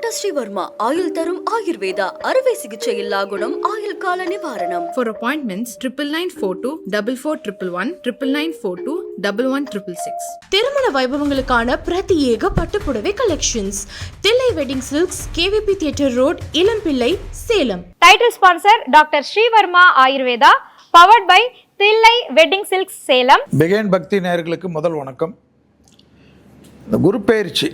Doctor Sreevarma ஆயுள் தரும் ஆயுர்வேதா அறுவை சிகிச்சை இல்லா குணம் ஆயுள் கால நிவாரணம். For appointments 9942 4411 9942 1166. திருமண வைபவங்களுக்கான பிரத்யேக பட்டுப்புடவை collections Thillai wedding silks, KVP theatre road, Elampillai, Salem. Title sponsor doctor Srivarma Ayurveda, powered by Thillai wedding silks, Salem. பிகேன் பக்தி நேயர்களுக்கு முதல் வணக்கம். இந்த குரு பயிற்சி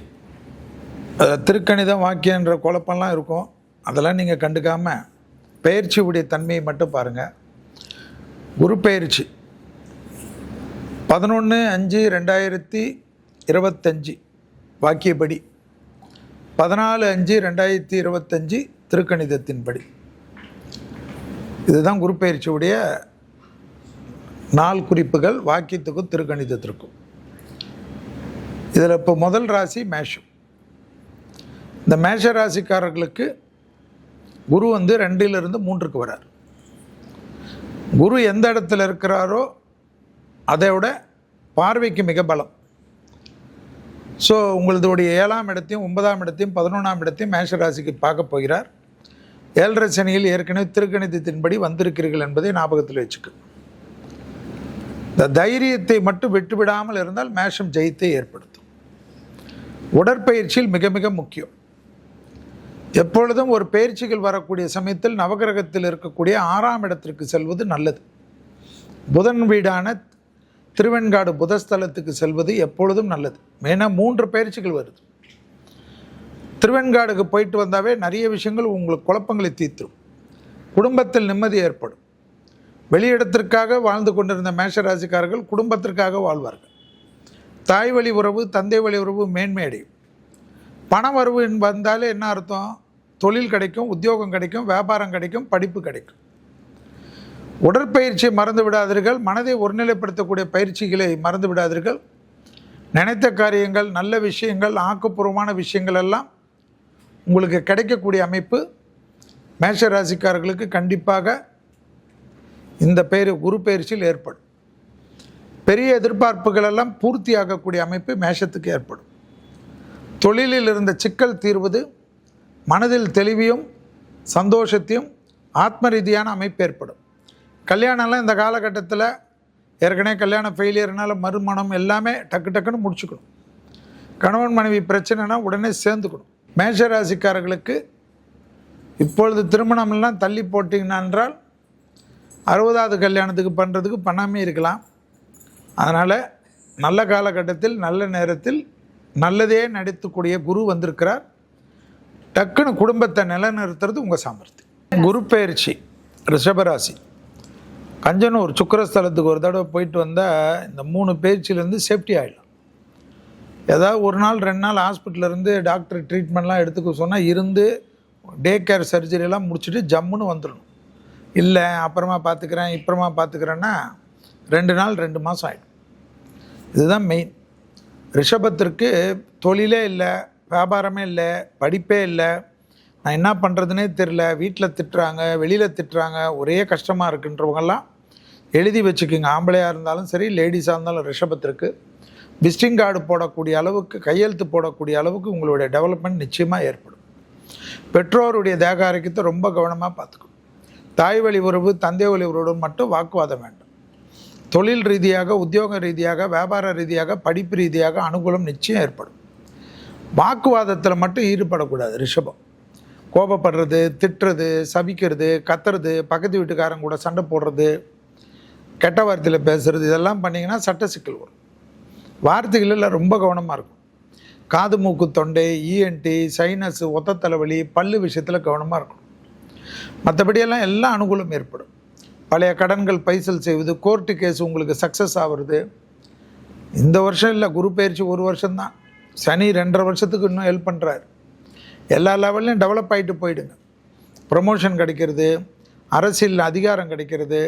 திருக்கணிதம் வாக்கியன்ற குழப்பம்லாம் இருக்கும், அதெல்லாம் நீங்கள் கண்டுக்காமல் பயிற்சியுடைய தன்மையை மட்டும் பாருங்கள். குரு பயிற்சி 11/5/2025 வாக்கியப்படி, 14/5/2025 திருக்கணிதத்தின்படி. இதுதான் குரு பயிற்சியுடைய நாள் குறிப்புகள் வாக்கியத்துக்கும் திருக்கணிதத்திற்கும். இதில் இப்போ முதல் ராசி மேஷம். இந்த மேஷ ராசிக்காரர்களுக்கு குரு 2லிருந்து 3க்கு வரார். குரு எந்த இடத்துல இருக்கிறாரோ அதை விட பார்வைக்கு மிக பலம். ஸோ உங்களுடைய 7ஆம் இடத்தையும் 9ஆம் இடத்தையும் 11ஆம் இடத்தையும் மேஷ ராசிக்கு பார்க்க போகிறார். 7.5 சனியில் ஏற்கனவே திருக்கணிதத்தின்படி வந்திருக்கிறீர்கள் என்பதை ஞாபகத்தில் வச்சுக்க. இந்த தைரியத்தை மட்டும் விட்டுவிடாமல் இருந்தால் மேஷம் ஜெயித்தை ஏற்படுத்தும். உடற்பயிற்சியில் மிக மிக முக்கியம். எப்பொழுதும் ஒரு பயிற்சிகள் வரக்கூடிய சமயத்தில் நவகிரகத்தில் இருக்கக்கூடிய 6ஆம் இடத்திற்கு செல்வது நல்லது. புதன் வீடான திருவெண்காடு புதஸ்தலத்துக்கு செல்வது எப்பொழுதும் நல்லது. மெயினாக 3 பயிற்சிகள் வருது. திருவெண்காடுக்கு போயிட்டு வந்தாவே நிறைய விஷயங்கள் உங்களுக்கு குழப்பங்களை தீர்த்துரும். குடும்பத்தில் நிம்மதி ஏற்படும். வெளியிடத்திற்காக வாழ்ந்து கொண்டிருந்த மேஷராசிக்காரர்கள் குடும்பத்திற்காக வாழ்வார்கள். தாய் வழி உறவு, தந்தை வழி உறவு மேன்மையடையும். பண வரவு வந்தாலே என்ன அர்த்தம்? தொழில் கிடைக்கும், உத்தியோகம் கிடைக்கும், வியாபாரம் கிடைக்கும், படிப்பு கிடைக்கும். உடற்பயிற்சியை மறந்து விடாதீர்கள். மனதை ஒருநிலைப்படுத்தக்கூடிய பயிற்சிகளை மறந்து விடாதீர்கள். நினைத்த காரியங்கள், நல்ல விஷயங்கள், ஆக்கப்பூர்வமான விஷயங்கள் எல்லாம் உங்களுக்கு கிடைக்கக்கூடிய அமைப்பு மேஷ ராசிக்காரர்களுக்கு கண்டிப்பாக இந்த குரு பயிற்சியில் ஏற்படும். பெரிய எதிர்பார்ப்புகள் எல்லாம் பூர்த்தியாகக்கூடிய அமைப்பு மேஷத்துக்கு ஏற்படும். தொழிலில் இருந்த சிக்கல் தீர்வது, மனதில் தெளிவையும் சந்தோஷத்தையும் ஆத்ம ரீதியான அமைப்பு ஏற்படும். கல்யாணம்லாம் இந்த காலகட்டத்தில் ஏற்கனவே கல்யாணம் ஃபெயிலியர்னால மறுமணம் எல்லாமே டக்கு டக்குன்னு முடிச்சுக்கணும். கணவன் மனைவி பிரச்சனைனா உடனே சேர்ந்துக்கணும். மேஷராசிக்காரர்களுக்கு இப்பொழுது திருமணமெல்லாம் தள்ளி போட்டிங்கன்னா என்றால் 60வது கல்யாணத்துக்கு பண்ணுறதுக்கு பண்ணாமே இருக்கலாம். அதனால் நல்ல காலகட்டத்தில் நல்ல நேரத்தில் நல்லதே நடித்துக்கூடிய குரு வந்திருக்கிறார். டக்குன்னு குடும்பத்தை நிலைநிறுத்துறது உங்கள் சாமர்த்தியம். குரு பயிற்சி ரிஷபராசி கஞ்சனூர் சுக்கரஸ்தலத்துக்கு ஒரு தடவை போயிட்டு வந்தால் இந்த 3 பயிற்சியிலேருந்து சேஃப்டி ஆகிடலாம். ஏதாவது ஒரு நாள் 2 நாள் ஹாஸ்பிட்டலேருந்து டாக்டர் ட்ரீட்மெண்ட்லாம் எடுத்துக்க சொன்னால் இருந்து டே கேர் சர்ஜரியெல்லாம் முடிச்சுட்டு ஜம்முன்னு வந்துடணும். இல்லை அப்புறமா பார்த்துக்கிறேன் இப்புறமா பார்த்துக்கிறேன்னா 2 நாள் 2 மாதம் ஆகிடும். இதுதான் மெயின். ரிஷபத்திற்கு தொழிலே இல்லை, வியாபாரமே இல்லை, படிப்பே இல்லை, நான் என்ன பண்ணுறதுனே தெரில, வீட்டில் திட்டுறாங்க, வெளியில் திட்டுறாங்க, ஒரே கஷ்டமாக இருக்குன்றவங்கெல்லாம் எழுதி வச்சுக்கோங்க. ஆம்பளையாக இருந்தாலும் சரி, லேடிஸாக இருந்தாலும் ரிஷபத்திற்கு விசிட்டிங் கார்டு போடக்கூடிய அளவுக்கு, கையெழுத்து போடக்கூடிய அளவுக்கு உங்களுடைய டெவலப்மெண்ட் நிச்சயமாக ஏற்படும். பெற்றோருடைய தேக ஆரோக்கியத்தை ரொம்ப கவனமாக பார்த்துக்கணும். தாய் வழி உறவு, தந்தை வழி உறவு மட்டும் வாக்குவாதம் வேண்டாம். தொழில் ரீதியாக, உத்தியோக ரீதியாக, வியாபார ரீதியாக, படிப்பு ரீதியாக அனுகூலம் நிச்சயம் ஏற்படும். வாக்குவாதத்தில் மட்டும் ஈடுபடக்கூடாது. ரிஷபம் கோபப்படுறது, திட்டுறது, சபிக்கிறது, கத்துறது, பக்கத்து வீட்டுக்காரங்க கூட சண்டை போடுறது, கெட்ட வார்த்தையில் பேசுகிறது, இதெல்லாம் பண்ணிங்கன்னா சட்ட சிக்கல் வரும். வார்த்தைகளில் ரொம்ப கவனமாக இருக்கும். காது மூக்கு தொண்டை, இஎன்டி, சைனஸ், ஒத்த தலைவலி, பல்லு விஷயத்தில் கவனமாக இருக்கணும். மற்றபடியெல்லாம் எல்லா அனுகூலம் ஏற்படும். பழைய கடன்கள் பைசல் செய்வது, கோர்ட்டு கேஸ் உங்களுக்கு சக்ஸஸ் ஆகிறது. இந்த வருஷம் இல்லை, குரு பயிற்சி 1 வருஷம்தான். சனி 2.5 வருஷத்துக்கு இன்னும் ஹெல்ப் பண்ணுறாரு. எல்லா லெவல்லையும் டெவலப் ஆகிட்டு போயிடுங்க. ப்ரொமோஷன் கிடைக்கிறது, அரசியல் அதிகாரம் கிடைக்கிறது,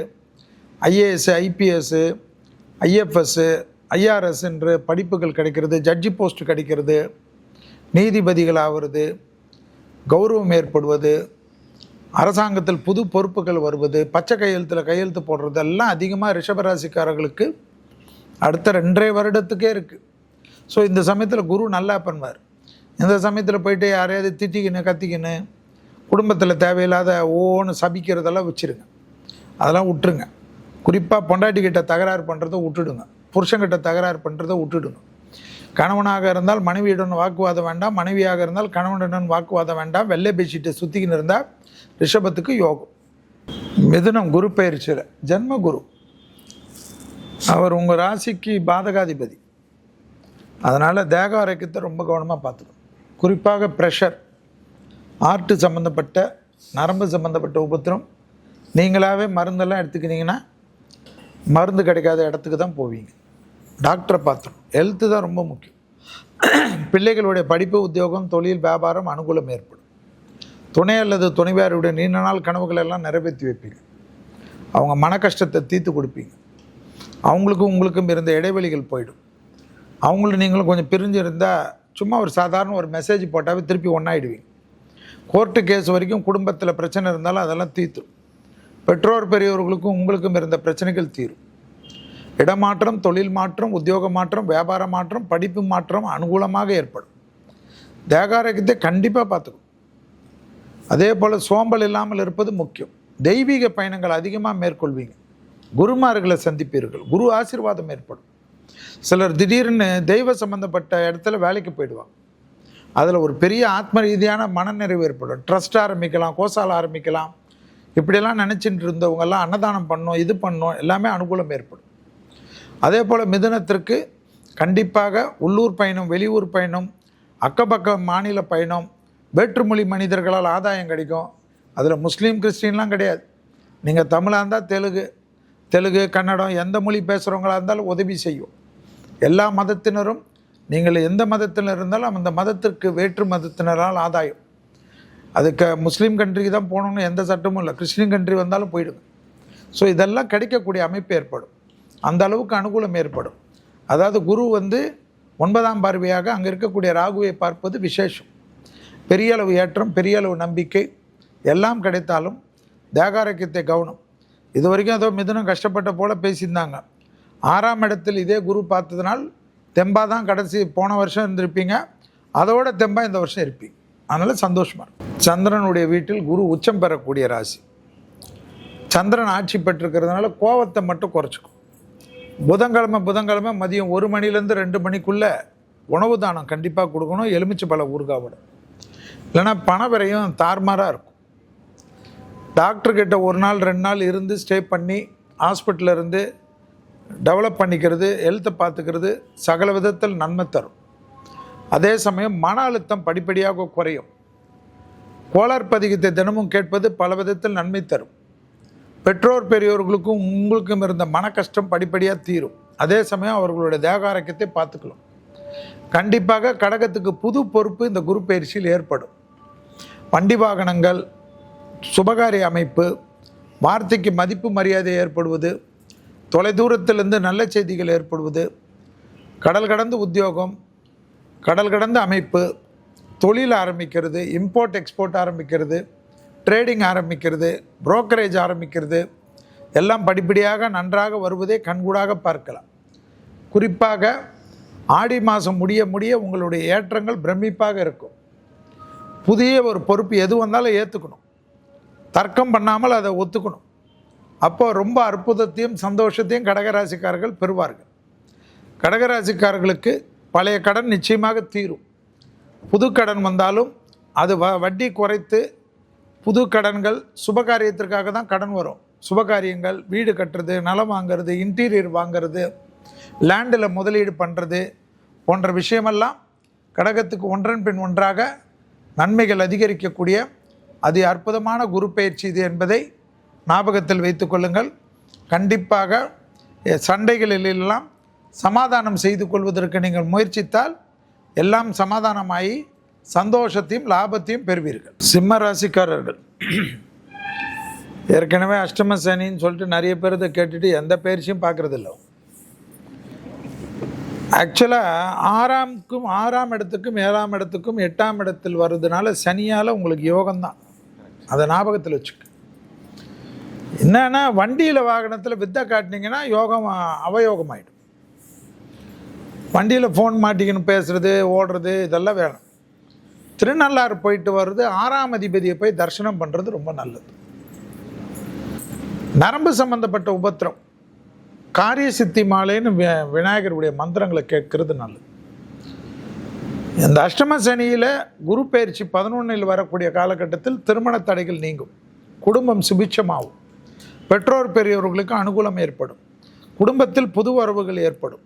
ஐஏஎஸ், ஐபிஎஸ், ஐஎஃப்எஸ், ஐஆர்எஸ் என்ற படிப்புகள் கிடைக்கிறது, ஜட்ஜி போஸ்ட் கிடைக்கிறது, நீதிபதிகள் ஆகிறது, கௌரவம் ஏற்படுவது, அரசாங்கத்தில் புது பொறுப்புகள் வருவது, பச்சை கையெழுத்து போடுறது எல்லாம் அதிகமாக ரிஷபராசிக்காரர்களுக்கு அடுத்த 2.5 வருடத்துக்கே இருக்குது. ஸோ இந்த சமயத்தில் குரு நல்லா பண்ணுவார். இந்த சமயத்தில் போயிட்டு யாரையாவது திட்டிக்கின்னு கத்திக்கின்னு குடும்பத்தில் தேவையில்லாத ஓன்னு சபிக்கிறதெல்லாம் வச்சுருங்க. அதெல்லாம் விட்டுருங்க. குறிப்பாக பொண்டாட்டிக்கிட்ட தகராறு பண்ணுறதை விட்டுடுங்க. புருஷன்கிட்ட தகராறு பண்ணுறதை விட்டுடுங்க. கணவனாக இருந்தால் மனைவியுடன் வாக்குவாதம் வேண்டாம், மனைவியாக இருந்தால் கணவனுடன் வாக்குவாதம் வேண்டாம். வெள்ளை பேசிட்டு சுற்றிக்கின்னு இருந்தால் ரிஷபத்துக்கு யோகம். மிதுனம் குரு பயிற்சியில் ஜென்ம குரு, அவர் உங்கள் ராசிக்கு பாதகாதிபதி. அதனால் தேக ஆரோக்கியத்தை ரொம்ப கவனமாக பார்த்துக்கணும். குறிப்பாக ப்ரெஷர், ஆர்ட்டு சம்மந்தப்பட்ட நரம்பு சம்மந்தப்பட்ட உபத்திரம். நீங்களாகவே மருந்தெல்லாம் எடுத்துக்கினீங்கன்னா மருந்து கிடைக்காத இடத்துக்கு தான் போவீங்க. டாக்டரை பார்த்துக்கணும். ஹெல்த்து தான் ரொம்ப முக்கியம். பிள்ளைகளுடைய படிப்பு, உத்தியோகம், தொழில், வியாபாரம் அனுகூலம் ஏற்படும். துணை அல்லது துணைவியாருடைய நீண்ட நாள் கனவுகள் எல்லாம் நிறைவேற்றி வைப்பீங்க. அவங்க மன கஷ்டத்தை தீர்த்து கொடுப்பீங்க. அவங்களுக்கும் உங்களுக்கும் இருந்த இடைவெளிகள் போயிடும். அவங்களும் நீங்களும் கொஞ்சம் பிரிஞ்சு இருந்தால் சும்மா ஒரு சாதாரண ஒரு மெசேஜ் போட்டாவே திருப்பி ஒன்றாயிடுவீங்க. கோர்ட்டு கேஸ் வரைக்கும் குடும்பத்தில் பிரச்சனை இருந்தாலும் அதெல்லாம் தீர்த்துடும். பெற்றோர் பெரியவர்களுக்கும் உங்களுக்கும் இருந்த பிரச்சனைகள் தீரும். இடமாற்றம், தொழில் மாற்றம், உத்தியோக மாற்றம், வியாபார மாற்றம், படிப்பு மாற்றம் அனுகூலமாக ஏற்படும். தேகாரோக்கியத்தை கண்டிப்பாக பார்த்துக்கணும். அதே போல் சோம்பல் இல்லாமல் இருப்பது முக்கியம். தெய்வீக பயணங்கள் அதிகமாக மேற்கொள்வீங்க. குருமார்களை சந்திப்பீர்கள். குரு ஆசீர்வாதம் ஏற்படும். சிலர் திடீர்னு தெய்வ சம்பந்தப்பட்ட இடத்துல வேலைக்கு போயிடுவாங்க. அதில் ஒரு பெரிய ஆத்ம ரீதியான மனநிறைவு ஏற்படும். ட்ரஸ்ட் ஆரம்பிக்கலாம், கோசாலை ஆரம்பிக்கலாம். இப்படியெல்லாம் நினச்சிட்டு இருந்தவங்கெல்லாம் அன்னதானம் பண்ணோம், இது பண்ணோம், எல்லாமே அனுகூலம் ஏற்படும். அதே போல் மிதுனத்திற்கு கண்டிப்பாக உள்ளூர் பயணம், வெளியூர் பயணம், அக்கப்பக்க மாநில பயணம், வேற்றுமொழி மனிதர்களால் ஆதாயம் கிடைக்கும். அதில் முஸ்லீம் கிறிஸ்டின்லாம் கிடையாது. நீங்கள் தமிழாக இருந்தால் தெலுங்கு, கன்னடம், எந்த மொழி பேசுகிறவங்களாக இருந்தாலும் உதவி செய்யும். எல்லா மதத்தினரும், நீங்கள் எந்த மதத்தினர் இருந்தாலும் அந்த மதத்திற்கு வேற்று மதத்தினரால் ஆதாயம். அதுக்கு முஸ்லீம் கண்ட்ரிக்கு தான் போகணுன்னு எந்த சட்டமும் இல்லை. கிறிஸ்டின் கண்ட்ரி வந்தாலும் போயிடுங்க. ஸோ இதெல்லாம் கிடைக்கக்கூடிய அமைப்பு ஏற்படும். அந்த அளவுக்கு அனுகூலம் ஏற்படும். அதாவது குரு 9ஆம் பார்வையாக அங்கே இருக்கக்கூடிய ராகுவை பார்ப்பது விசேஷம். பெரிய அளவு ஏற்றம், பெரிய அளவு நம்பிக்கை எல்லாம் கிடைத்தாலும் தேகாரோக்கியத்தை கவனம். இது வரைக்கும் ஏதோ மிதுனம் கஷ்டப்பட்ட போல் பேசியிருந்தாங்க. 6ஆம் இடத்தில் இதே குரு பார்த்ததுனால் தெம்பாக தான் கடைசி போன வருஷம் இருந்திருப்பீங்க. அதோட தெம்பாக இந்த வருஷம் இருப்பீங்க. அதனால் சந்தோஷமாக இருக்கும். சந்திரனுடைய வீட்டில் குரு உச்சம் பெறக்கூடிய ராசி. சந்திரன் ஆட்சி பெற்றிருக்கிறதுனால கோவத்தை மட்டும் குறைச்சிக்கும். புதன்கிழமை மதியம் 1 மணிலேருந்து 2 மணிக்குள்ளே உணவு தானம் கண்டிப்பாக கொடுக்கணும். எலுமிச்சை பழ ஊறுகாவோட. இல்லைன்னா பண விரையும் தாறுமாறாக இருக்கும். டாக்டர்கிட்ட 1 நாள் 2 நாள் இருந்து ஸ்டே பண்ணி ஹாஸ்பிட்டலில் இருந்து டெவலப் பண்ணிக்கிறது, ஹெல்த்தை பார்த்துக்கிறது சகல விதத்தில் நன்மை தரும். அதே சமயம் மன அழுத்தம் படிப்படியாக குறையும். கோளார் பதிகத்தை தினமும் கேட்பது பல விதத்தில் நன்மை தரும். பெற்றோர் பெரியோர்களுக்கும் உங்களுக்கும் இருந்த மன கஷ்டம் படிப்படியாக தீரும். அதே சமயம் அவர்களுடைய தேகாரோக்கியத்தை பார்த்துக்கலாம். கண்டிப்பாக கடகத்துக்கு புது பொறுப்பு இந்த குரு பயிற்சியில் ஏற்படும். வண்டி வாகனங்கள், சுபகாரிய அமைப்பு, வார்த்தைக்கு மதிப்பு மரியாதை ஏற்படுவது, தொலைதூரத்திலிருந்து நல்ல செய்திகள் ஏற்படுவது, கடல் கடந்த உத்தியோகம், கடல் கடந்த அமைப்பு, தொழில் ஆரம்பிக்கிறது, இம்போர்ட் எக்ஸ்போர்ட் ஆரம்பிக்கிறது, ட்ரேடிங் ஆரம்பிக்கிறது, புரோக்கரேஜ் ஆரம்பிக்கிறது எல்லாம் படிப்படியாக நன்றாக வருவதை கண்கூடாக பார்க்கலாம். குறிப்பாக ஆடி மாதம் முடிய முடிய உங்களுடைய ஏற்றங்கள் பிரமிப்பாக இருக்கும். புதிய ஒரு பொறுப்பு எது வந்தாலும் ஏற்றுக்கணும். தர்க்கம் பண்ணாமல் அதை ஒத்துக்கணும். அப்போது ரொம்ப அற்புதத்தையும் சந்தோஷத்தையும் கடகராசிக்காரர்கள் பெறுவார்கள். கடகராசிக்காரர்களுக்கு பழைய கடன் நிச்சயமாக தீரும். புது கடன் வந்தாலும் அது வட்டி குறைத்து புது கடன்கள், சுபகாரியத்திற்காக தான் கடன் வரும். சுபகாரியங்கள், வீடு கட்டுறது, நிலம் வாங்கிறது, இன்டீரியர் வாங்கிறது, லேண்டில் முதலீடு பண்ணுறது போன்ற விஷயமெல்லாம் கடகத்துக்கு ஒன்றன் பின் ஒன்றாக நன்மைகள் அதிகரிக்கக்கூடிய அதி அற்புதமான குரு பயிற்சி இது என்பதை ஞாபகத்தில் வைத்து கொள்ளுங்கள். கண்டிப்பாக சண்டைகளிலெல்லாம் சமாதானம் செய்து கொள்வதற்கு நீங்கள் முயற்சித்தால் எல்லாம் சமாதானமாகி சந்தோஷத்தையும் லாபத்தையும் பெறுவீர்கள். சிம்ம ராசிக்காரர்கள் ஏற்கனவே அஷ்டம சனின்னு சொல்லிட்டு நிறைய பேர் இதை கேட்டுட்டு எந்த பயிற்சியும் பார்க்குறதில்ல. ஆக்சுவலாக 6ஆம் இடத்துக்கும் 7ஆம் இடத்துக்கும் 8ஆம் இடத்தில் வர்றதுனால சனியால் உங்களுக்கு யோகம்தான். அதை ஞாபகத்தில் வச்சுக்க. என்னன்னா வண்டியில் வாகனத்தில் வித்தை காட்டினீங்கன்னா யோகம் அவயோகம் ஆகிடும். வண்டியில் ஃபோன் மாட்டிக்கின்னு பேசுகிறது, ஓடுறது இதெல்லாம் வேணும். திருநள்ளாறு போயிட்டு வர்றது 6ஆம் அதிபதியை போய் தரிசனம் பண்ணுறது ரொம்ப நல்லது. நரம்பு சம்பந்தப்பட்ட உபத்திரம், காரிய சித்தி மாலைன்னு விநாயகருடைய மந்திரங்களை கேட்கறது நல்லது. இந்த அஷ்டம சனியில் குரு பயிற்சி 11 வரக்கூடிய காலகட்டத்தில் திருமண தடைகள் நீங்கும், குடும்பம் சுபிட்சமாகும், பெற்றோர் பெரியவர்களுக்கு அனுகூலம் ஏற்படும், குடும்பத்தில் புது வரவுகள் ஏற்படும்,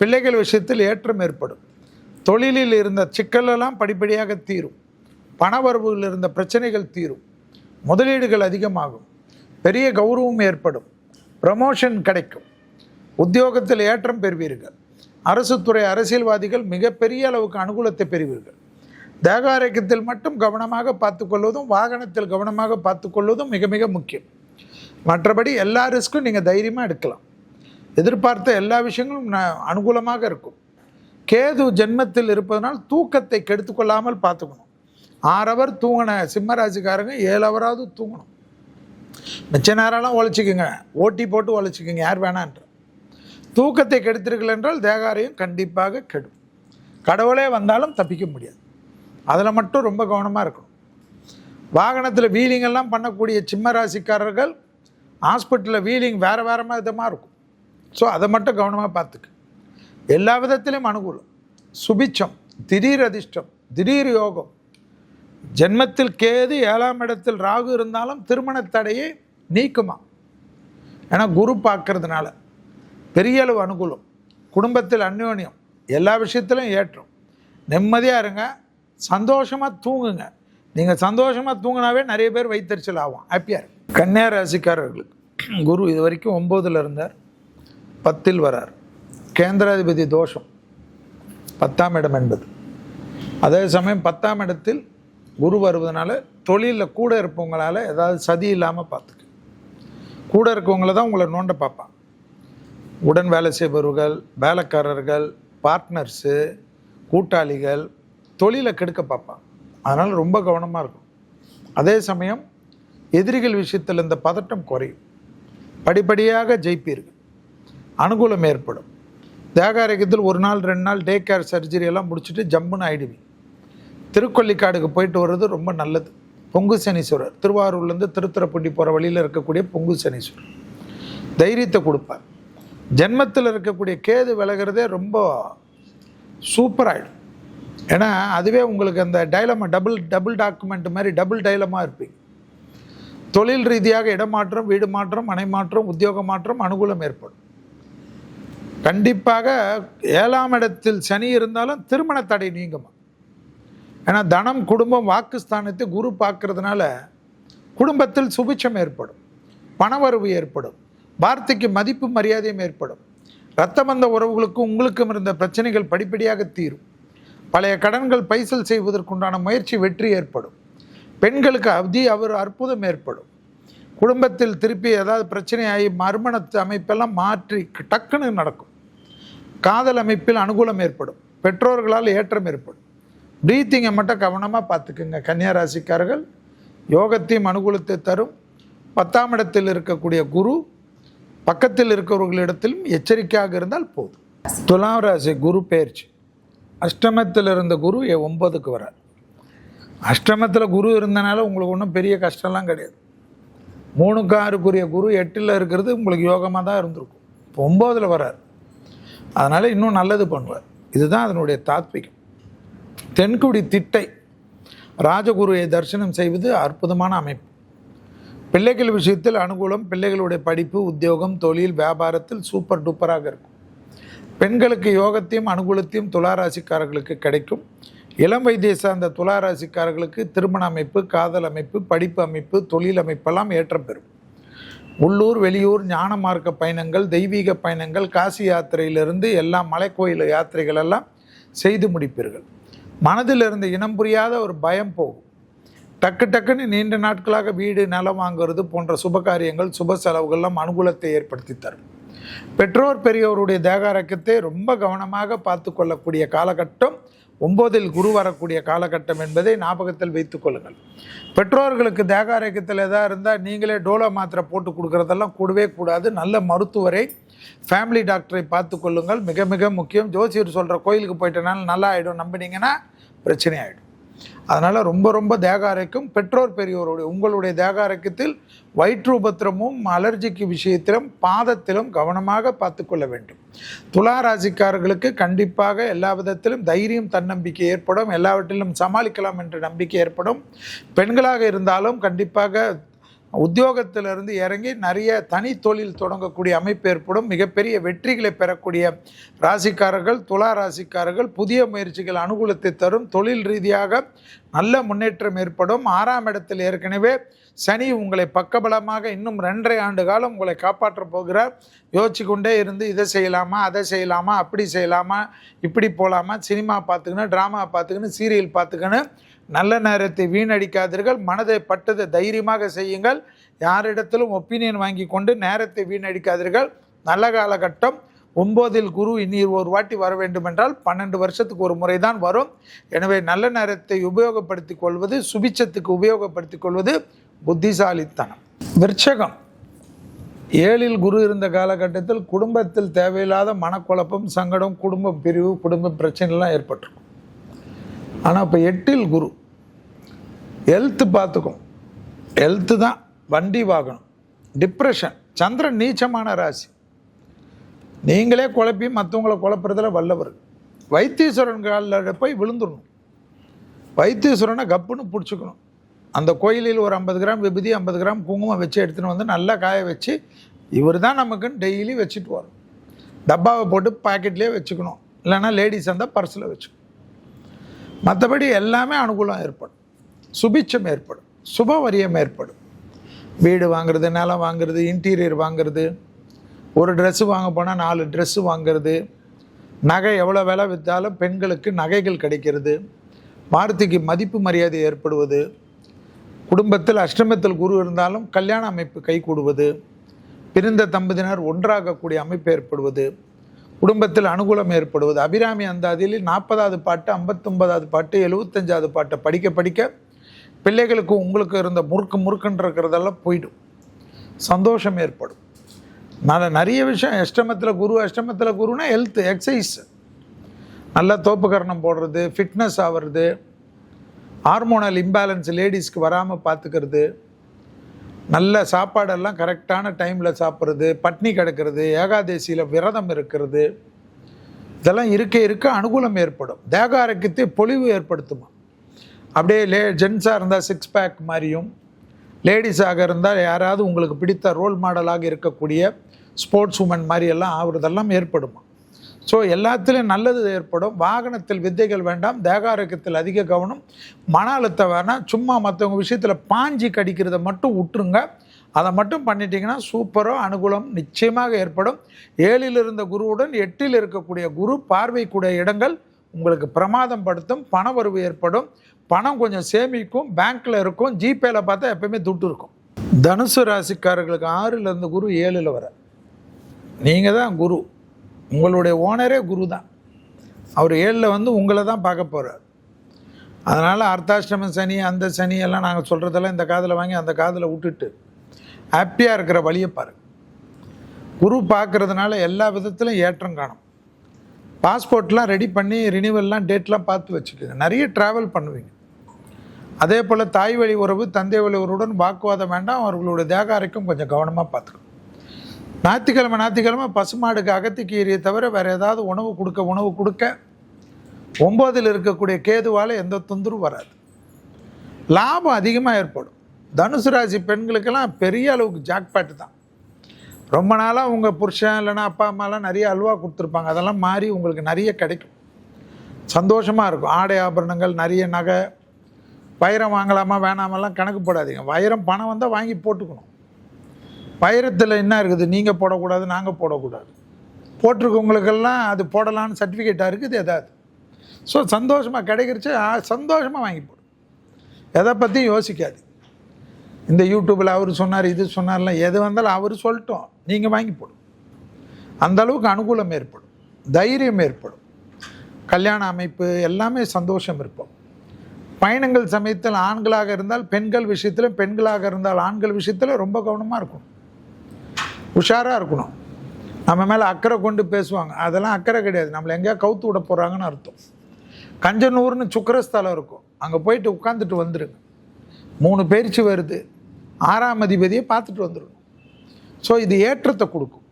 பிள்ளைகள் விஷயத்தில் ஏற்றம் ஏற்படும், தொழிலில் இருந்த சிக்கலெல்லாம் படிப்படியாக தீரும், பணவரவுகள் இருந்த பிரச்சனைகள் தீரும், முதலீடுகள் அதிகமாகும், பெரிய கௌரவம் ஏற்படும், ப்ரமோஷன் கிடைக்கும், உத்தியோகத்தில் ஏற்றம் பெறுவீர்கள், அரசு துறை அரசியல்வாதிகள் மிகப்பெரிய அளவுக்கு அனுகூலத்தை பெறுவீர்கள். தேக ஆரோக்கியத்தில் மட்டும் கவனமாக பார்த்துக்கொள்வதும் வாகனத்தில் கவனமாக பார்த்துக்கொள்வதும் மிக மிக முக்கியம். மற்றபடி எல்லா ரிஸ்க்கும் நீங்கள் தைரியமாக எடுக்கலாம். எதிர்பார்த்த எல்லா விஷயங்களும் அனுகூலமாக இருக்கும். கேது ஜென்மத்தில் இருப்பதனால் தூக்கத்தை கெடுத்துக்கொள்ளாமல் பார்த்துக்கணும். 6 ஹவர் தூங்கின சிம்மராசிக்காரங்க 7 ஹவராவது தூங்கணும். மிச்ச நேரம்லாம் உழைச்சிக்கோங்க, ஓட்டி போட்டு உழைச்சிக்கோங்க, யார் வேணான்ற. தூக்கத்தை கெடுத்தீர்கள் என்றால் தேகாரியம் கண்டிப்பாக கெடும். கடவுளே வந்தாலும் தப்பிக்க முடியாது. அதில் மட்டும் ரொம்ப கவனமாக இருக்கணும். வாகனத்தில் வீலிங்கெல்லாம் பண்ணக்கூடிய சிம்ம ராசிக்காரர்கள் ஹாஸ்பிட்டலில் வீலிங் வேறு விதமாக இருக்கும். ஸோ அதை மட்டும் கவனமாக பார்த்துக்க. எல்லா விதத்திலும் அனுகூலம், சுபிட்சம், திடீர் அதிர்ஷ்டம், திடீர் யோகம். ஜென்மத்தில் கேது 7ஆம் இடத்தில் ராகு இருந்தாலும் திருமண தடையை நீக்குமா. ஏன்னா குரு பார்க்கறதுனால பெரிய அளவு அனுகூலம், குடும்பத்தில் அந்யோன்யம், எல்லா விஷயத்திலும் ஏற்றம். நிம்மதியாக இருங்க, சந்தோஷமாக தூங்குங்க. நீங்கள் சந்தோஷமாக தூங்கினாவே நிறைய பேர் வயிற்றுச்சல் ஆகும், ஹாப்பியாக இருக்கும். கன்னியா ராசிக்காரர்களுக்கு குரு இது வரைக்கும் 9ல் இருந்தார், 10ல் வரார். கேந்திராதிபதி தோஷம் 10ஆம் இடம் என்பது. அதே சமயம் 10ஆம் இடத்தில் குரு வருவதனால தொழிலில் கூட இருப்பவங்களால் ஏதாவது சதி இல்லாமல் பார்த்துக்க. கூட இருக்கவங்கள தான் உங்களை நோண்ட பார்ப்பான். உடன் வேலை செய்பவர்கள், வேலைக்காரர்கள், பார்ட்னர்ஸு, கூட்டாளிகள் தொழிலை கெடுக்க பார்ப்பான். அதனால் ரொம்ப கவனமாக இருக்கும். அதே சமயம் எதிரிகள் விஷயத்தில் இந்த பதட்டம் குறையும், படிப்படியாக ஜெயிப்பீர்கள், அனுகூலம் ஏற்படும். தேகாரோக்கியத்தில் 1 நாள் 2 நாள் டே கேர் சர்ஜரி எல்லாம் முடிச்சுட்டு ஜம்முன்னு ஆகிடுவீங்க. திருக்கொல்லிக்காடுக்கு போயிட்டு வர்றது ரொம்ப நல்லது. பொங்கு சனீஸ்வரர், திருவாரூர்லேருந்து திருத்துறைப்பூண்டி போகிற வழியில் இருக்கக்கூடிய பொங்கு சனீஸ்வரர் தைரியத்தை கொடுப்பார். ஜென்மத்தில் இருக்கக்கூடிய கேது விலகிறதே ரொம்ப சூப்பராகிடும். ஏன்னா அதுவே உங்களுக்கு அந்த டைலமா டபுள் டாக்குமெண்ட் மாதிரி டபுள் டைலமாக இருப்பீங்க. தொழில் ரீதியாக இடமாற்றம், வீடு மாற்றம், மனை மாற்றம், உத்தியோக மாற்றம், அனுகூலம் ஏற்படும். கண்டிப்பாக 7ஆம் இடத்தில் சனி இருந்தாலும் திருமண தடை நீங்குமா. ஏன்னா தனம், குடும்பம், வாக்குஸ்தானத்தை குரு பார்க்கறதுனால குடும்பத்தில் சுபிட்சம் ஏற்படும், பணவரவு ஏற்படும், வார்த்தைக்கு மதிப்பு மரியாதையும் ஏற்படும். இரத்தபந்த உறவுகளுக்கும் உங்களுக்கும் இருந்த பிரச்சனைகள் படிப்படியாக தீரும். பழைய கடன்கள் பைசல் செய்வதற்குண்டான முயற்சி வெற்றி ஏற்படும். பெண்களுக்கு அற்புதம் ஏற்படும். குடும்பத்தில் திருப்பி ஏதாவது பிரச்சனையாகி மறுமணத்து அமைப்பெல்லாம் மாற்றி டக்குன்னு நடக்கும். காதல் அமைப்பில் அனுகூலம் ஏற்படும். பெற்றோர்களால் ஏற்றம் ஏற்படும். ப்ரீத்திங்கை மட்டும் கவனமாக பார்த்துக்குங்க. கன்னியா ராசிக்காரர்கள் யோகத்தையும் அனுகூலத்தை தரும். 10ஆம் இடத்தில் இருக்கக்கூடிய குரு பக்கத்தில் இருக்கிறவர்களிடத்திலும் எச்சரிக்கையாக இருந்தால் போதும். துலாம் ராசி குரு பெயர்ச்சி. அஷ்டமத்தில் இருந்த குரு 9க்கு வரார். அஷ்டமத்தில் குரு இருந்தனால உங்களுக்கு ஒன்றும் பெரிய கஷ்டம்லாம் கிடையாது. 3க்கு 6க்குரிய குரு 8ல் இருக்கிறது உங்களுக்கு யோகமாக தான் இருந்திருக்கும். இப்போ 9ல் வரார். அதனால் இன்னும் நல்லது பண்ணுவார். இதுதான் அதனுடைய தாத்விகம். தென்குடி திட்டை ராஜகுருவை தரிசனம் செய்வது அற்புதமான அமைப்பு. பிள்ளைகள் விஷயத்தில் அனுகூலம். பிள்ளைகளுடைய படிப்பு, உத்தியோகம், தொழில், வியாபாரத்தில் சூப்பர் டூப்பராக இருக்கும். பெண்களுக்கு யோகத்தையும் அனுகூலத்தையும் துளாராசிக்காரர்களுக்கு கிடைக்கும். இளம் வயதை சார்ந்த துளாராசிக்காரர்களுக்கு திருமண அமைப்பு, காதல் அமைப்பு, படிப்பு அமைப்பு, தொழில் அமைப்பெல்லாம் ஏற்றம் பெறும். உள்ளூர், வெளியூர், ஞான மார்க்க பயணங்கள், தெய்வீக பயணங்கள், காசி யாத்திரையிலிருந்து எல்லா மலைக்கோயில் யாத்திரைகள் எல்லாம் செய்து முடிப்பீர்கள். மனதில் இருந்த இனம் புரியாத ஒரு பயம் போகும். டக்குன்னு நீண்ட நாட்களாக வீடு, நிலம் வாங்குறது போன்ற சுப காரியங்கள், சுப செலவுகள்லாம் அனுகூலத்தை ஏற்படுத்தி தரும். பெற்றோர் பெரியோருடைய தேகாரோக்கியத்தை ரொம்ப கவனமாக பார்த்து கொள்ளக்கூடிய காலகட்டம் 9ல் குரு வரக்கூடிய காலகட்டம் என்பதை ஞாபகத்தில் வைத்துக் கொள்ளுங்கள். பெற்றோர்களுக்கு தேகாரோக்கியத்தில் எதாவது இருந்தால் நீங்களே டோலோ மாத்திரை போட்டு கொடுக்குறதெல்லாம் கூடவே கூடாது. நல்ல மருத்துவரை, ஃபேமிலி டாக்டரை பார்த்து கொள்ளுங்கள். மிக மிக முக்கியம். ஜோசியர் சொல்கிற கோயிலுக்கு போயிட்டனால நல்லா ஆகிடும் நம்பினீங்கன்னா பிரச்சனை ஆகிடும். அதனால் ரொம்ப ரொம்ப தேக ஆரோக்கியம். பெற்றோர் பெரியோருடைய உங்களுடைய தேக ஆரோக்கியத்தில் வயிற்று உபத்திரமும் அலர்ஜிக்கு விஷயத்திலும் பாதத்திலும் கவனமாக பார்த்து கொள்ள வேண்டும். துலா ராசிக்காரர்களுக்கு கண்டிப்பாக எல்லா விதத்திலும் தைரியம் தன்னம்பிக்கை ஏற்படும், எல்லாவற்றிலும் சமாளிக்கலாம் என்ற நம்பிக்கை ஏற்படும். பெண்களாக இருந்தாலும் கண்டிப்பாக உத்தியோகத்திலிருந்து இறங்கி நிறைய தனி தொழில் தொடங்கக்கூடிய அமைப்பு ஏற்படும். மிகப்பெரிய வெற்றிகளை பெறக்கூடிய ராசிக்காரர்கள் துலா ராசிக்காரர்கள். புதிய முயற்சிகள் அனுகூலத்தை தரும். தொழில் ரீதியாக நல்ல முன்னேற்றம் ஏற்படும். 6ஆம் இடத்தில் ஏற்கனவே சனி உங்களை பக்கபலமாக இன்னும் 2.5 ஆண்டு காலம் உங்களை காப்பாற்ற போகிறார். யோசிச்சு கொண்டே இருந்து இதை செய்யலாமா, அதை செய்யலாமா, அப்படி செய்யலாமா, இப்படி போகலாமா, சினிமா பார்த்துக்கணும், ட்ராமா பார்த்துக்கணும், சீரியல் பார்த்துக்கணும். நல்ல நேரத்தை வீணடிக்காதீர்கள். மனதை பட்டதை தைரியமாக செய்யுங்கள். யாரிடத்திலும் ஒப்பீனியன் வாங்கி கொண்டு நேரத்தை வீணடிக்காதீர்கள். நல்ல காலகட்டம். 9இல் குரு இனி ஒரு வாட்டி வர வேண்டும் என்றால் 12 வருஷத்துக்கு ஒரு முறை தான் வரும். எனவே நல்ல நேரத்தை உபயோகப்படுத்திக் கொள்வது, சுபிச்சத்துக்கு உபயோகப்படுத்திக் கொள்வது புத்திசாலித்தனம். விருச்சகம் 7இல் குரு இருந்த காலகட்டத்தில் குடும்பத்தில் தேவையில்லாத மனக்குழப்பம், சங்கடம், குடும்ப பிரிவு, குடும்ப பிரச்சனைலாம் ஏற்பட்டிருக்கும். ஆனால் இப்போ 8இல் குரு ஹெல்த்து பார்த்துக்கும். ஹெல்த்து தான், வண்டி வாகனம், டிப்ரெஷன். சந்திரன் நீச்சமான ராசி. நீங்களே குழப்பி மற்றவங்களை குழப்புறதுல வல்லவர். வைத்தீஸ்வரன் காலில் போய் விழுந்துடணும். வைத்தீஸ்வரனை கப்புன்னு பிடிச்சிக்கணும். அந்த கோயிலில் ஒரு 50 கிராம் விபூதி, 50 கிராம் குங்குமம் வச்சு எடுத்துன்னு வந்து நல்லா காய வச்சு இவர் தான் நமக்குன்னு டெய்லி வச்சுட்டு வரும். டப்பாவை போட்டு பாக்கெட்லேயே வச்சுக்கணும். இல்லைன்னா லேடிஸ் இருந்தால் பர்ஸில் வச்சுக்கணும். மற்றபடி எல்லாமே அனுகூலம் ஏற்படும். சுபிட்சம் ஏற்படும். சுபவரியம் ஏற்படும். வீடு வாங்குறது, நிலம் வாங்குறது, இன்டீரியர் வாங்குறது, ஒரு ட்ரெஸ்ஸு வாங்க போனால் 4 ட்ரெஸ்ஸு வாங்கிறது, நகை எவ்வளோ விலை விற்றாலும் பெண்களுக்கு நகைகள் கிடைக்கிறது, வார்த்தைக்கு மதிப்பு மரியாதை ஏற்படுவது, குடும்பத்தில் அஷ்டமத்தில் குரு இருந்தாலும் கல்யாண அமைப்பு கைகூடுவது, பிரிந்த தம்பதியினர் ஒன்றாகக்கூடிய அமைப்பு ஏற்படுவது, குடும்பத்தில் அனுகூலம் ஏற்படுவது. அபிராமி அந்தாதியில் 40வது பாட்டு, 59வது பாட்டு, 75வது பாட்டை படிக்க படிக்க பிள்ளைகளுக்கு உங்களுக்கு இருந்த முறுக்குன்னு இருக்கிறதெல்லாம் போயிடும். சந்தோஷம் ஏற்படும். நிறைய விஷயம். அஷ்டமத்தில் குருனா ஹெல்த்து, எக்ஸசைஸ், நல்லா தோப்புக்கரணம் போடுறது, ஃபிட்னஸ் ஆகிறது, ஹார்மோனல் இம்பேலன்ஸ் லேடிஸ்க்கு வராமல் பார்த்துக்கிறது, நல்ல சாப்பாடெல்லாம் கரெக்டான டைமில் சாப்பிட்றது, பட்னி கிடக்கிறது, ஏகாதேசியில் விரதம் இருக்கிறது, இதெல்லாம் இருக்க அனுகூலம் ஏற்படும். தேக ஆரோக்கியத்தை பொலிவு ஏற்படுத்துமா. அப்படியே ஜென்ஸாக இருந்தால் 6 பேக் மாதிரியும், லேடிஸாக இருந்தால் யாராவது உங்களுக்கு பிடித்த ரோல் மாடலாக இருக்கக்கூடிய ஸ்போர்ட்ஸ் உமன் மாதிரியெல்லாம் ஆகுறதெல்லாம் ஏற்படுமா. ஸோ எல்லாத்துலேயும் நல்லது ஏற்படும். வாகனத்தில் வித்தைகள் வேண்டாம். தேக ஆரோக்கியத்தில் அதிக கவனம். மன அழுத்தம் வேணாம். சும்மா மற்றவங்க விஷயத்தில் பாஞ்சி கடிக்கிறத மட்டும் விட்டுருங்க. அதை மட்டும் பண்ணிட்டீங்கன்னா சூப்பரோ அனுகூலம் நிச்சயமாக ஏற்படும். 7இல் இருந்த குருவுடன் 8இல் இருக்கக்கூடிய குரு பார்வைக்கூடிய இடங்கள் உங்களுக்கு பிரமாதம் படுத்தும். பண வரவு ஏற்படும். பணம் கொஞ்சம் சேமிக்கும். பேங்க்கில் இருக்கும். ஜிபேயில் பார்த்தா எப்பயுமே துட்டு இருக்கும். தனுசு ராசிக்காரர்களுக்கு 6இல் இருந்த குரு 7இல் வர. நீங்கள் தான் குரு. உங்களுடைய ஓனரே குரு தான். அவர் 7இல் வந்து உங்களை தான் பார்க்க போகிறார். அதனால் அர்த்தாஷ்டம சனி, அந்த சனி எல்லாம் நாங்கள் சொல்கிறதெல்லாம் இந்த காதில் வாங்கி அந்த காதில் விட்டுட்டு ஹாப்பியாக இருக்கிற வழியை பாருங்கள். குரு பார்க்குறதுனால எல்லா விதத்திலும் ஏற்றம் காணும். பாஸ்போர்ட்லாம் ரெடி பண்ணி ரினிவல்லாம் டேட்லாம் பார்த்து வச்சுக்கோங்க. நிறைய ட்ராவல் பண்ணுவீங்க. அதே போல் தாய் வழி உறவு, தந்தை வழி உறவுடன் வாக்குவாதம் வேண்டாம். அவர்களுடைய தேக ஆரோக்கியம் கொஞ்சம் கவனமாக பார்த்துக்கணும். ஞாயிற்றுக்கிழமை பசுமாடுக்கு அகத்திக்கீரியை தவிர வேறு ஏதாவது உணவு கொடுக்க 9இல் இருக்கக்கூடிய கேதுவால் எந்த தொந்தரவும் வராது. லாபம் அதிகமாக ஏற்படும். தனுசு ராசி பெண்களுக்கெல்லாம் பெரிய அளவுக்கு ஜாக்பாட்டு தான். ரொம்ப நாளாக உங்கள் புருஷன் இல்லைன்னா அப்பா அம்மாலாம் நிறைய அல்வா கொடுத்துருப்பாங்க. அதெல்லாம் மாறி உங்களுக்கு நிறைய கிடைக்கும். சந்தோஷமாக இருக்கும். ஆடை ஆபரணங்கள், நிறைய நகை. வைரம் வாங்கலாமா வேணாமெல்லாம் கணக்கு போடாதீங்க. வைரம் பணம் வந்தால் வாங்கி போட்டுக்கணும். வைரத்தில் என்ன இருக்குது, நீங்கள் போடக்கூடாது, நாங்கள் போடக்கூடாது. போட்டிருக்கவங்களுக்கெல்லாம் அது போடலான்னு சர்டிஃபிகேட்டாக இருக்குது ஏதாவது. ஸோ சந்தோஷமாக கிடைக்கிறச்சு சந்தோஷமாக வாங்கி போடும். எதை பற்றியும் யோசிக்காது. இந்த யூடியூப்பில் அவர் சொன்னார், இது சொன்னார்லாம் எது வந்தாலும் அவர் சொல்லட்டும், நீங்கள் வாங்கி போடும். அந்தளவுக்கு அனுகூலம் ஏற்படும். தைரியம் ஏற்படும். கல்யாண அமைப்பு எல்லாமே சந்தோஷம் இருப்போம். பயணங்கள் சமயத்தில் ஆண்களாக இருந்தால் பெண்கள் விஷயத்தில், பெண்களாக இருந்தால் ஆண்கள் விஷயத்தில் ரொம்ப கவனமாக இருக்கணும். உஷாராக இருக்கணும். நம்ம மேலே அக்கறை கொண்டு பேசுவாங்க. அதெல்லாம் அக்கறை கிடையாது. நம்மளை எங்கேயா கவுத்து விட போகிறாங்கன்னு அர்த்தம். கஞ்சனூர்னு சுக்கரஸ்தலம் இருக்கும். அங்கே போயிட்டு உட்காந்துட்டு வந்துடுங்க. 3 பயிற்சி வருது, 6ஆம் அதிபதியை பார்த்துட்டு வந்துடணும். ஸோ இது ஏற்றத்தை கொடுக்கும்,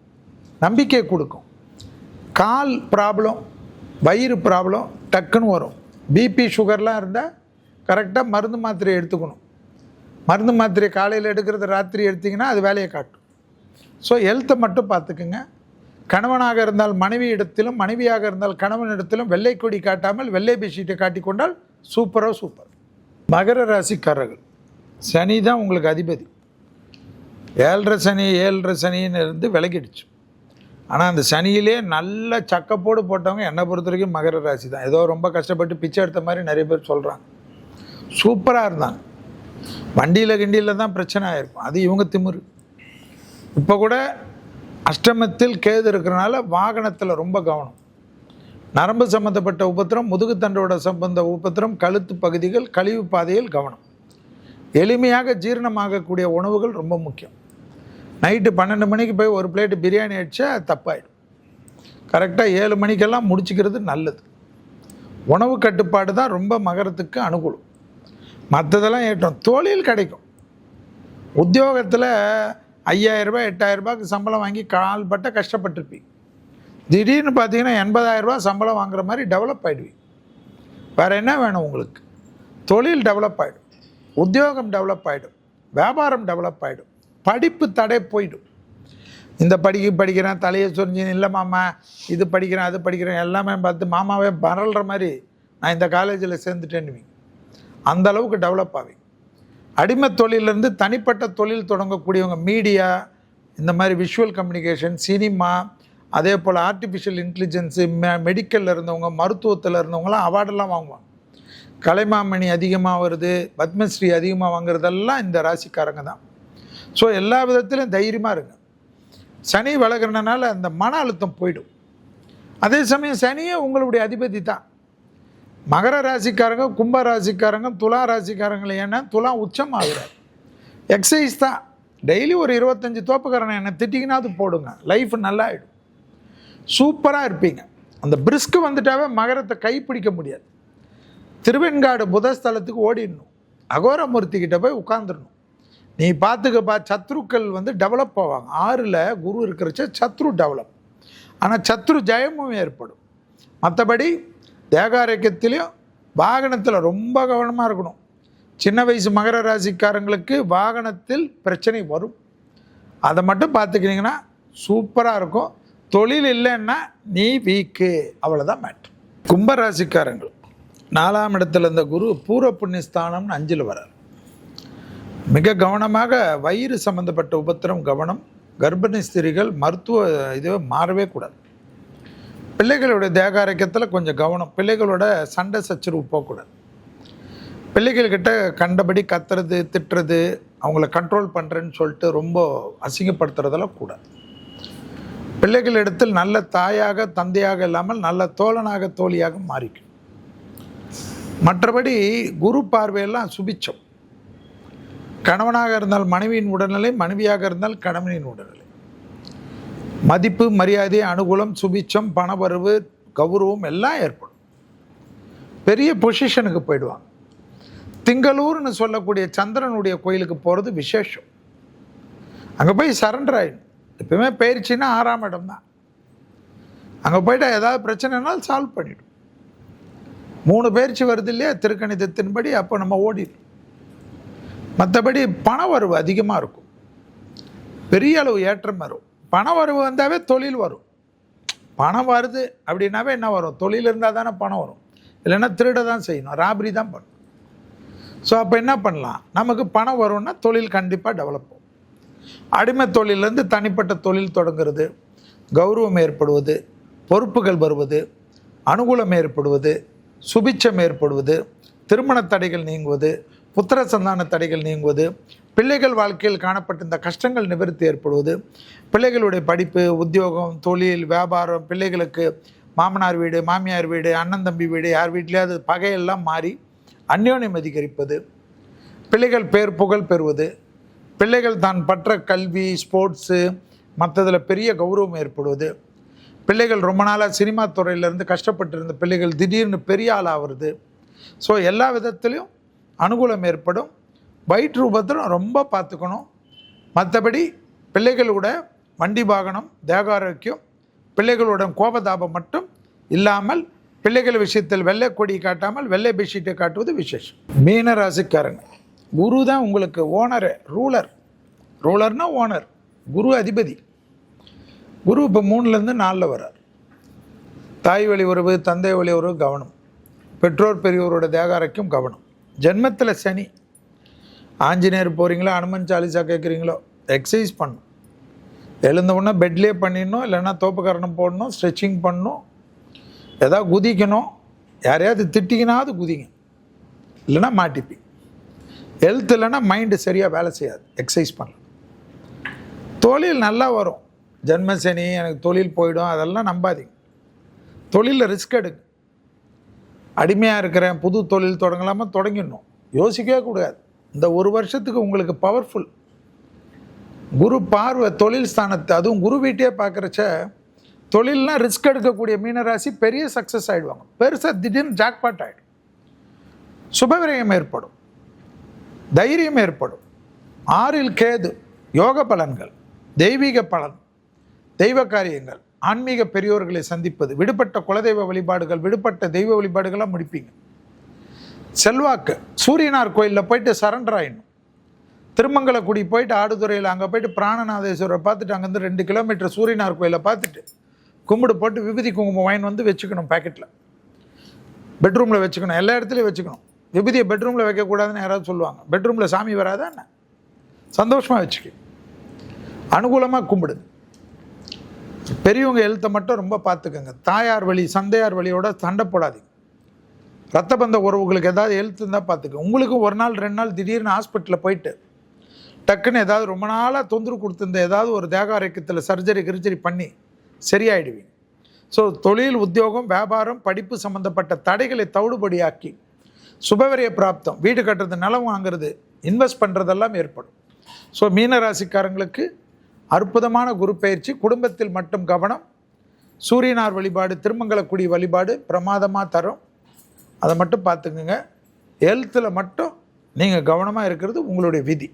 நம்பிக்கை கொடுக்கும். கால் ப்ராப்ளம், வயிறு ப்ராப்ளம் டக்குன்னு வரும். பிபி சுகர்லாம் இருந்தால் கரெக்டாக மருந்து மாத்திரை எடுத்துக்கணும். மருந்து மாத்திரை காலையில் எடுக்கிறது ராத்திரி எடுத்திங்கன்னா அது வேலையை காட்டும். ஸோ ஹெல்த்தை மட்டும் பார்த்துக்குங்க. கணவனாக இருந்தால் மனைவி இடத்திலும், மனைவியாக இருந்தால் கணவன் இடத்திலும் வெள்ளை கொடி காட்டாமல் வெள்ளை பெட்ஷீட்டை காட்டிக்கொண்டால் சூப்பரோ சூப்பர். மகர ராசிக்காரர்கள், சனி தான் உங்களுக்கு அதிபதி. 7.5 சனின்னு இருந்து விலகிடுச்சு. ஆனால் அந்த சனியிலே நல்ல சக்கப்போடு போட்டவங்க என்னை பொறுத்த வரைக்கும் மகர ராசி தான். ஏதோ ரொம்ப கஷ்டப்பட்டு பிச்சை எடுத்த மாதிரி நிறைய பேர் சொல்கிறாங்க. சூப்பராக இருந்தாங்க. வண்டியில் கிண்டியில் தான் பிரச்சனை ஆகிருக்கும், அது இவங்க திமிரு. இப்போ கூட அஷ்டமத்தில் கேது இருக்கிறனால வாகனத்தில் ரொம்ப கவனம். நரம்பு சம்மந்தப்பட்ட உபத்திரம், முதுகுத்தண்டோட சம்பந்த உபத்திரம், கழுத்து பகுதிகள், கழிவு பாதையில் கவனம். எளிமையாக ஜீரணமாகக்கூடிய உணவுகள் ரொம்ப முக்கியம். நைட்டு 12 மணிக்கு போய் ஒரு பிளேட்டு பிரியாணி அடித்தா தப்பாயிடும். கரெக்டாக 7 மணிக்கெல்லாம் முடிச்சுக்கிறது நல்லது. உணவு கட்டுப்பாடு தான் ரொம்ப மகரத்துக்கு அனுகூலம். மற்றதெல்லாம் ஏற்றம். தொழில் கிடைக்கும். உத்தியோகத்தில் 5000 ரூபாய் 8000 ரூபாய்க்கு சம்பளம் வாங்கி கால்பட்ட கஷ்டப்பட்டுருப்பீங்க. திடீர்னு பார்த்தீங்கன்னா 80,000 ரூபா சம்பளம் வாங்குற மாதிரி டெவலப் ஆகிடுவீங்க. வேறு என்ன வேணும் உங்களுக்கு? தொழில் டெவலப் ஆகிடும், உத்தியோகம் டெவலப் ஆகிடும், வியாபாரம் டெவலப் ஆகிடும், படிப்பு தடை போயிடும். இந்த படிக்கிறேன் தலையை சொரிஞ்சு, இல்லை மாமா இது படிக்கிறேன் அது படிக்கிறேன் எல்லாமே பார்த்து மாமாவே பரல்ற மாதிரி நான் இந்த காலேஜில் சேர்ந்துட்டேன்னுவீங்க. அந்த அளவுக்கு டெவலப் ஆவீங்க. அடிமை தொழிலேருந்து தனிப்பட்ட தொழில் தொடங்கக்கூடியவங்க, மீடியா, இந்த மாதிரி விஷுவல் கம்யூனிகேஷன், சினிமா, அதே போல் ஆர்டிஃபிஷியல் இன்டெலிஜென்ஸு, மெடிக்கலில் இருந்தவங்க, மருத்துவத்தில் இருந்தவங்களாம் அவார்டெல்லாம் வாங்குவாங்க. கலைமாமணி அதிகமாக வருது, பத்மஸ்ரீ அதிகமாக வாங்குறதெல்லாம் இந்த ராசிக்காரங்க தான். ஸோ எல்லா விதத்திலும் தைரியமாக இருங்க. சனி விலகிறனால அந்த மன அழுத்தம் போயிடும். அதே சமயம் சனியே உங்களுடைய அதிபதி தான். மகர ராசிக்காரங்க, கும்ப ராசிக்காரங்க, துலா ராசிக்காரங்களை, ஏன்னா துலா உச்சம் ஆகுறார். எக்ஸசைஸ் தான். டெய்லி ஒரு 25 தோப்புக்காரனை என்னை திட்டிங்கன்னா அது போடுங்க, லைஃப் நல்லா ஆகிடும், சூப்பராக இருப்பீங்க. அந்த பிரிஸ்க்கு வந்துட்டாவே மகரத்தை கைப்பிடிக்க முடியாது. திருவெண்காடு புதஸ்தலத்துக்கு ஓடிடணும், அகோரமூர்த்திக்கிட்ட போய் உட்காந்துடணும். நீ பார்த்துக்கப்பா, சத்ருக்கள் டெவலப் ஆவாங்க. 6ல் குரு இருக்கிறச்ச சத்ரு டெவலப், ஆனால் சத்ரு ஜெயமும் ஏற்படும். மற்றபடி தேகாரோக்கியத்திலையும் வாகனத்தில் ரொம்ப கவனமாக இருக்கணும். சின்ன வயசு மகர ராசிக்காரங்களுக்கு வாகனத்தில் பிரச்சனை வரும், அதை மட்டும் பார்த்துக்கிட்டிங்கன்னா சூப்பராக இருக்கும். தொழில் இல்லைன்னா நீ வீக்கு, அவ்வளோதான் மேட்ரு. கும்பராசிக்காரங்கள் 4ஆம் இடத்துல இருந்த குரு பூர்வ புண்ணியஸ்தானம்னு 5ல் வரார். மிக கவனமாக வயிறு சம்மந்தப்பட்ட உபத்திரம் கவனம். கர்ப்பிணி ஸ்திரீகள் மருத்துவ இதுவே மாறவே கூடாது. பிள்ளைகளுடைய தேகாரோக்கியத்தில் கொஞ்சம் கவனம். பிள்ளைகளோட சண்டை சச்சரவு போகக்கூடாது. பிள்ளைகள்கிட்ட கண்டபடி கத்துறது, திட்டுறது, அவங்கள கண்ட்ரோல் பண்ணுறேன்னு சொல்லிட்டு ரொம்ப அசிங்கப்படுத்துறதெல்லாம் கூடாது. பிள்ளைகளிடத்தில் நல்ல தாயாக தந்தையாக இல்லாமல் நல்ல தோழனாக தோழியாக மாறிக்கும். மற்றபடி குரு பார்வையெல்லாம் சுபிச்சம். கணவனாக இருந்தால் மனைவியின் உடல்நிலை, மனைவியாக இருந்தால் கணவனின் உடல்நிலை. மதிப்பு, மரியாதை, அனுகூலம், சுபிச்சம், பணவரவு, கௌரவம் எல்லாம் ஏற்படும். பெரிய பொசிஷனுக்கு போயிடுவாங்க. திங்களூர்னு சொல்லக்கூடிய சந்திரனுடைய கோயிலுக்கு போகிறது விசேஷம். அங்கே போய் சரண்டர் ஆகிடும். எப்பவுமே பயிற்சின்னா 6ஆம் இடம் தான். அங்கே போய்ட்டு ஏதாவது பிரச்சனைனாலும் சால்வ் பண்ணிடும். 3 பயிற்சி வருது இல்லையா திருக்கணிதத்தின்படி, அப்போ நம்ம ஓடிடும். மற்றபடி பண வரவு அதிகமாக இருக்கும், பெரிய அளவு ஏற்றம் வரும். பண வரவு வந்தாவே தொழில் வரும். பணம் வருது அப்படின்னாவே என்ன வரும்? தொழில் இருந்தால் தானே பணம் வரும், இல்லைன்னா திருட தான் செய்யணும், ராபரி தான் பண்ணணும். ஸோ அப்போ என்ன பண்ணலாம்? நமக்கு பணம் வரும்னா தொழில் கண்டிப்பாக டெவலப் ஆகும். அடிமை தொழிலேருந்து தனிப்பட்ட தொழில் தொடங்குறது, கௌரவம் ஏற்படுவது, பொறுப்புகள் வருவது, அனுகூலம் ஏற்படுவது, சுபிச்சம் ஏற்படுவது, திருமண தடைகள் நீங்குவது, புத்திர சந்தான தடைகள் நீங்குவது, பிள்ளைகள் வாழ்க்கையில் காணப்பட்ட இந்த கஷ்டங்கள் நிவர்த்தி ஏற்படுவது, பிள்ளைகளுடைய படிப்பு, உத்தியோகம், தொழில், வியாபாரம், பிள்ளைகளுக்கு மாமனார் வீடு, மாமியார் வீடு, அண்ணன் தம்பி வீடு, யார் வீட்லேயாவது பகையெல்லாம் மாறி அந்யோன்யம் அதிகரிப்பது, பிள்ளைகள் பேர் புகழ் பெறுவது, பிள்ளைகள் தான் பற்ற கல்வி, ஸ்போர்ட்ஸு, மற்றதில் பெரிய கௌரவம் ஏற்படுவது, பிள்ளைகள் ரொம்ப நாளாக சினிமா துறையிலேருந்து கஷ்டப்பட்டு இருந்த பிள்ளைகள் திடீர்னு பெரிய ஆள் ஆகிறது, ஸோ எல்லா விதத்துலேயும் அனுகூலம் ஏற்படும். வயிற்று உபத்திரம் ரொம்ப பார்த்துக்கணும். மற்றபடி பிள்ளைகளோட வண்டி வாகனம், தேக ஆரோக்கியம், பிள்ளைகளுடன் கோபதாபம் மட்டும் இல்லாமல் பிள்ளைகள் விஷயத்தில் வெள்ளை கொடி காட்டாமல் வெள்ளை பெட்ஷீட்டை காட்டுவது விசேஷம். மீன ராசிக்காரங்க, குரு தான் உங்களுக்கு ஓனரு, ரூலர்னா ஓனர், குரு அதிபதி. குரு இப்போ 3லேருந்து 4 வர்றார். தாய் வழி உறவு, தந்தை வழி உறவு கவனம், பெற்றோர் பெரியோரோட தேக ஆரோக்கியம் கவனம். ஜென்மத்தில் சனி. ஆஞ்சநேயர் போகிறீங்களோ, அனுமன் சாலிசா கேட்குறீங்களோ, எக்ஸசைஸ் பண்ணணும். எழுந்த உடனே பெட்லேயே பண்ணிடணும், இல்லைன்னா தோப்புக்கரணம் போடணும், ஸ்ட்ரெச்சிங் பண்ணணும், ஏதாவது குதிக்கணும், யாரையாவது திட்டிக்கினாவது குதிங்க, இல்லைன்னா மாட்டிப்பி. ஹெல்த் இல்லைன்னா மைண்டு சரியாக வேலை செய்யாது. எக்ஸசைஸ் பண்ணலாம். தொழில் நல்லா வரும். ஜென்மசனி எனக்கு தொழில் போயிடும் அதெல்லாம் நம்பாதீங்க. தொழிலில் ரிஸ்க் எடுங்க. அடிமையாக இருக்கிறேன், புது தொழில் தொடங்கலாமா, தொடங்கிடணும், யோசிக்கவே கூடாது. இந்த 1 வருஷத்துக்கு உங்களுக்கு பவர்ஃபுல். குரு பார்வை தொழில் ஸ்தானத்தை, அதுவும் குரு வீட்டையே பார்க்குறச்ச தொழில்லாம் ரிஸ்க் எடுக்கக்கூடிய மீனராசி பெரிய சக்ஸஸ் ஆகிடுவாங்க. பெருசாக திடீர்னு ஜாக்பாட் ஆகிடும். சுபவிரயம் ஏற்படும், தைரியம் ஏற்படும். 6ல் கேது, யோக பலன்கள், தெய்வீக பலன், தெய்வ காரியங்கள், ஆன்மீக பெரியோர்களை சந்திப்பது, விடுபட்ட குலதெய்வ வழிபாடுகள், விடுபட்ட தெய்வ வழிபாடுகளாக முடிப்பீங்க. செல்வாக்கு, சூரியனார் கோயிலில் போயிட்டு சரண்டர் ஆகிடணும். திருமங்கலக்குடி போயிட்டு ஆடுதுறையில் அங்கே போயிட்டு பிராணநாதேஸ்வரரை பார்த்துட்டு அங்கேருந்து 2 கிலோமீட்டர் சூரியனார் கோயிலை பார்த்துட்டு கும்பிடு போட்டு விபூதி குங்குமம் வாங்கி வந்து வச்சுக்கணும். பேக்கெட்டில் பெட்ரூமில் வச்சுக்கணும், எல்லா இடத்துலையும் வச்சுக்கணும். விபூதியை பெட்ரூமில் வைக்கக்கூடாதுன்னு யாராவது சொல்லுவாங்க. பெட்ரூமில் சாமி வராதா என்ன? சந்தோஷமாக வச்சுக்க, அனுகூலமாக கும்பிடுது. பெரியவங்க எழுத்தை மட்டும் ரொம்ப பார்த்துக்கோங்க. தாயார் வழி, சந்தையார் வழியோட சண்டை போடாதீங்க. ரத்த பந்த உறவுகளுக்கு ஏதாவது எழுத்து இருந்தால் பார்த்துக்க. உங்களுக்கு 1 நாள் 2 நாள் திடீர்னு ஹாஸ்பிட்டலில் போயிட்டு டக்குன்னு ஏதாவது ரொம்ப நாளாக தொந்தரவு கொடுத்துருந்த ஏதாவது ஒரு தேக ஆரோக்கியத்தில் சர்ஜரி பண்ணி சரியாயிடுவீங்க. ஸோ தொழில், உத்தியோகம், வியாபாரம், படிப்பு சம்மந்தப்பட்ட தடைகளை தவிடுபடியாக்கி சுபவிரய பிராப்தம், வீடு கட்டுறது, நிலம் வாங்குறது, இன்வெஸ்ட் பண்ணுறதெல்லாம் ஏற்படும். ஸோ மீனராசிக்காரங்களுக்கு அற்புதமான குரு பயிற்சி. குடும்பத்தில் மட்டும் கவனம். சூரியனார் வழிபாடு, திருமங்கலக்குடி வழிபாடு பிரமாதமாக தரும். அதை மட்டும் பார்த்துக்குங்க. ஹெல்த்தில் மட்டும் நீங்கள் கவனமாக இருக்கிறது உங்களுடைய விதி.